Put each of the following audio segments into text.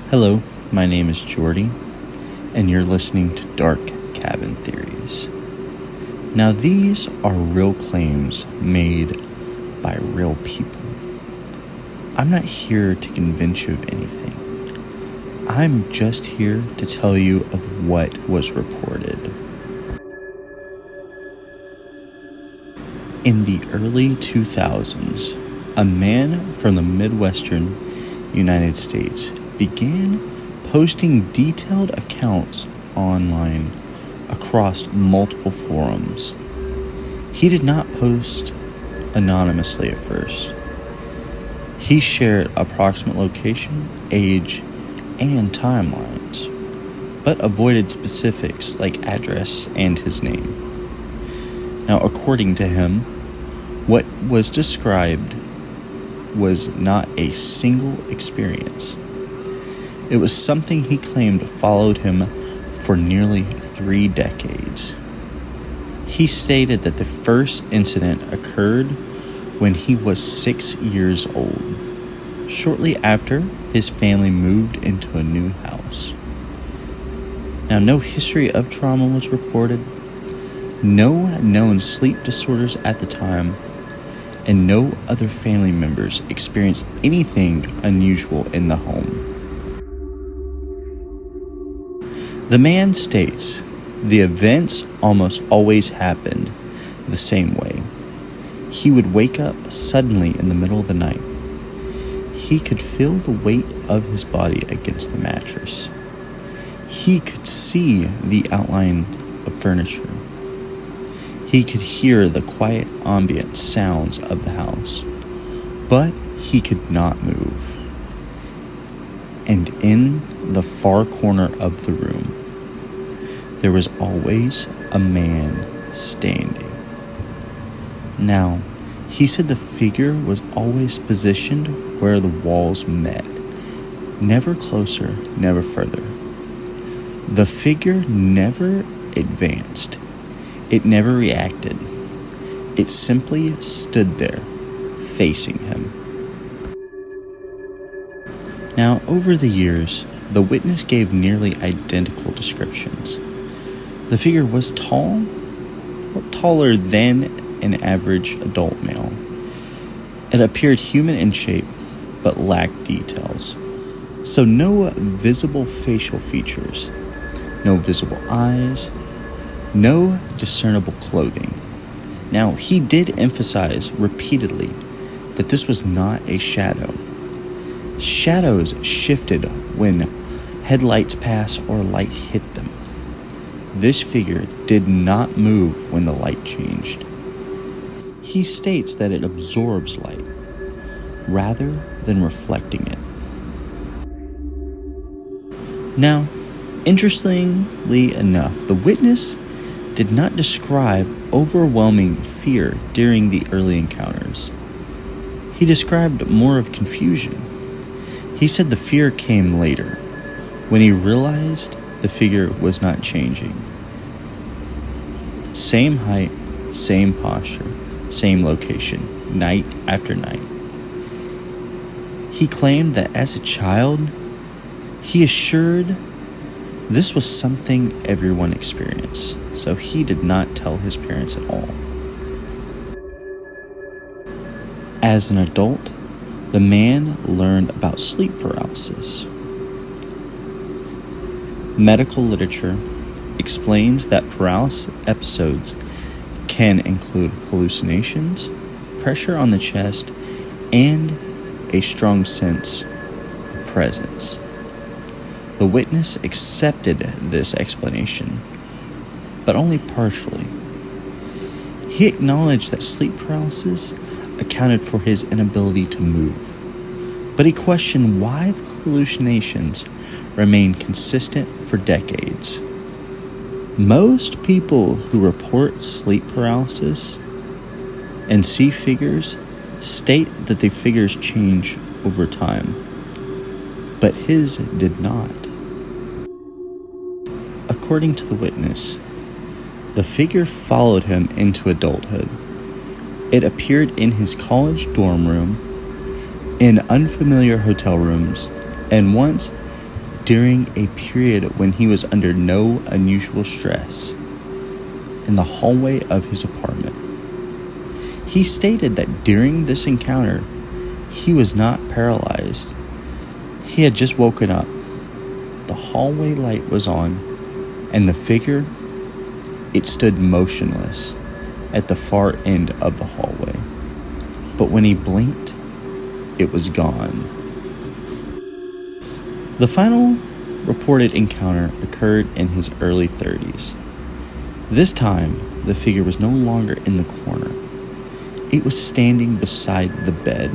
Hello, my name is Jordy, and you're listening to Dark Cabin Theories. Now, these are real claims made by real people. I'm not here to convince you of anything. I'm just here to tell you of what was reported. In the early 2000s, a man from the Midwestern United States began posting detailed accounts online across multiple forums. He did not post anonymously at first. He shared approximate location, age, and timelines, but avoided specifics like address and his name. Now, according to him, what was described was not a single experience. It was something he claimed followed him for nearly 3 decades. He stated that the first incident occurred when he was 6 years old, shortly after his family moved into a new house. Now, no history of trauma was reported, no known sleep disorders at the time, and no other family members experienced anything unusual in the home. The man states the events almost always happened the same way. He would wake up suddenly in the middle of the night. He could feel the weight of his body against the mattress. He could see the outline of furniture. He could hear the quiet ambient sounds of the house, but he could not move. And in the far corner of the room, there was always a man standing. Now, he said the figure was always positioned where the walls met, never closer, never further. The figure never advanced. It never reacted. It simply stood there, facing him. Now, over the years, the witness gave nearly identical descriptions. The figure was tall, taller than an average adult male. It appeared human in shape, but lacked details. So no visible facial features, no visible eyes, no discernible clothing. Now, he did emphasize repeatedly that this was not a shadow. Shadows shifted when headlights passed or light hit them. This figure did not move when the light changed. He states that it absorbs light rather than reflecting it. Now, interestingly enough, the witness did not describe overwhelming fear during the early encounters. He described more of confusion. He said the fear came later, when he realized the figure was not changing. Same height, same posture, same location, night after night. He claimed that as a child, he assured this was something everyone experienced, so he did not tell his parents at all. As an adult, the man learned about sleep paralysis. Medical literature explains that paralysis episodes can include hallucinations, pressure on the chest, and a strong sense of presence. The witness accepted this explanation, but only partially. He acknowledged that sleep paralysis accounted for his inability to move, but he questioned why the hallucinations remained consistent for decades. Most people who report sleep paralysis and see figures state that the figures change over time, but his did not. According to the witness, the figure followed him into adulthood. It appeared in his college dorm room, in unfamiliar hotel rooms, and once during a period when he was under no unusual stress in the hallway of his apartment. He stated that during this encounter, he was not paralyzed. He had just woken up. The hallway light was on, and the figure, it stood motionless at the far end of the hallway. But when he blinked, it was gone. The final reported encounter occurred in his early 30s. This time, the figure was no longer in the corner. It was standing beside the bed,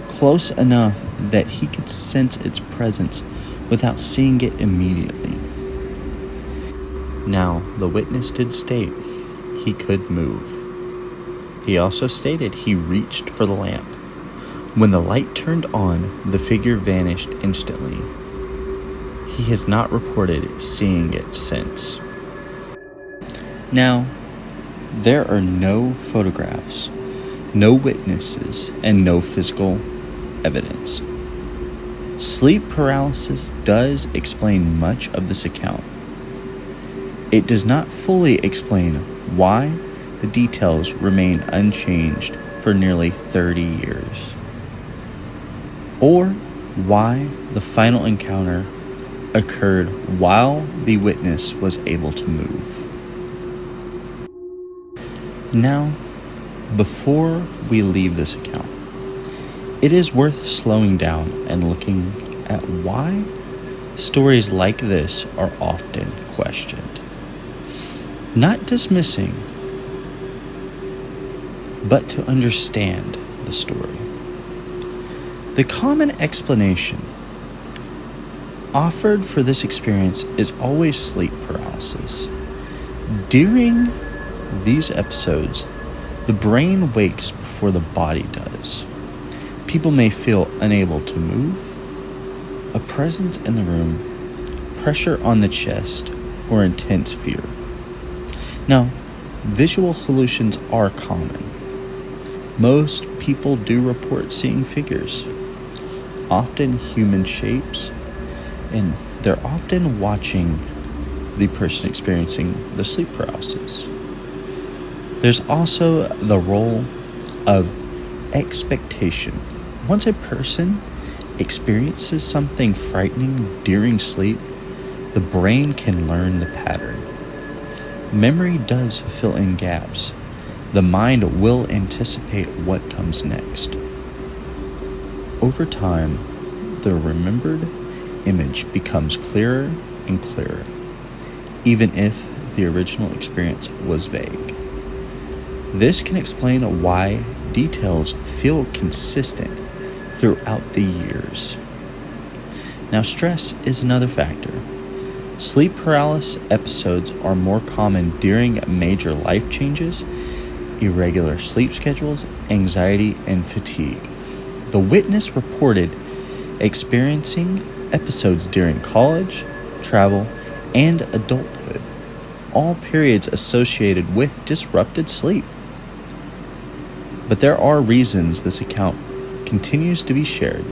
close enough that he could sense its presence without seeing it immediately. Now, the witness did state he could move. He also stated he reached for the lamp. When the light turned on, the figure vanished instantly. He has not reported seeing it since. Now, there are no photographs, no witnesses, and no physical evidence. Sleep paralysis does explain much of this account. It does not fully explain why the details remain unchanged for nearly 30 years, or why the final encounter occurred while the witness was able to move. Now, before we leave this account, it is worth slowing down and looking at why stories like this are often questioned. Not dismissing, but to understand the story. The common explanation offered for this experience is always sleep paralysis. During these episodes, the brain wakes before the body does. People may feel unable to move, a presence in the room, pressure on the chest, or intense fear. Now, visual hallucinations are common. Most people do report seeing figures, often human shapes, and they're often watching the person experiencing the sleep paralysis. There's also the role of expectation. Once a person experiences something frightening during sleep, the brain can learn the pattern. Memory does fill in gaps. The mind will anticipate what comes next. Over time, the remembered image becomes clearer and clearer, even if the original experience was vague. This can explain why details feel consistent throughout the years. Now, stress is another factor. Sleep paralysis episodes are more common during major life changes, irregular sleep schedules, anxiety, and fatigue. The witness reported experiencing episodes during college, travel, and adulthood, all periods associated with disrupted sleep. But there are reasons this account continues to be shared.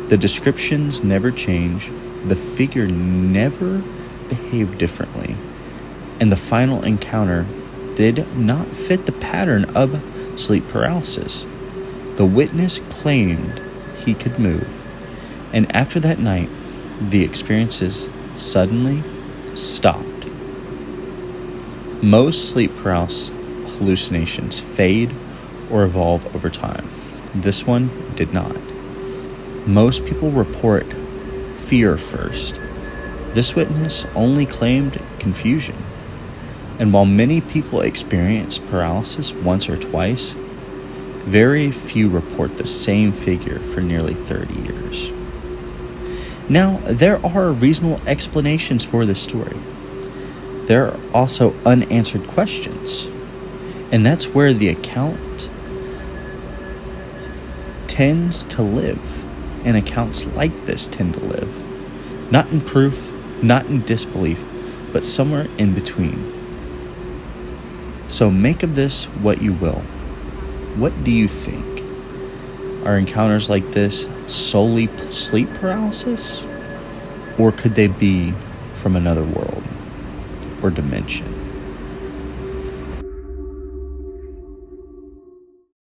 The descriptions never change, the figure never behaved differently, and the final encounter did not fit the pattern of sleep paralysis. The witness claimed he could move, and after that night, the experiences suddenly stopped. Most sleep paralysis hallucinations fade or evolve over time. This one did not. Most people report fear first. This witness only claimed confusion. And while many people experience paralysis once or twice, very few report the same figure for nearly 30 years. Now, there are reasonable explanations for this story. There are also unanswered questions, and that's where the account tends to live, and accounts like this tend to live. Not in proof, not in disbelief, but somewhere in between. So make of this what you will. What do you think? Are encounters like this solely sleep paralysis? Or could they be from another world or dimension?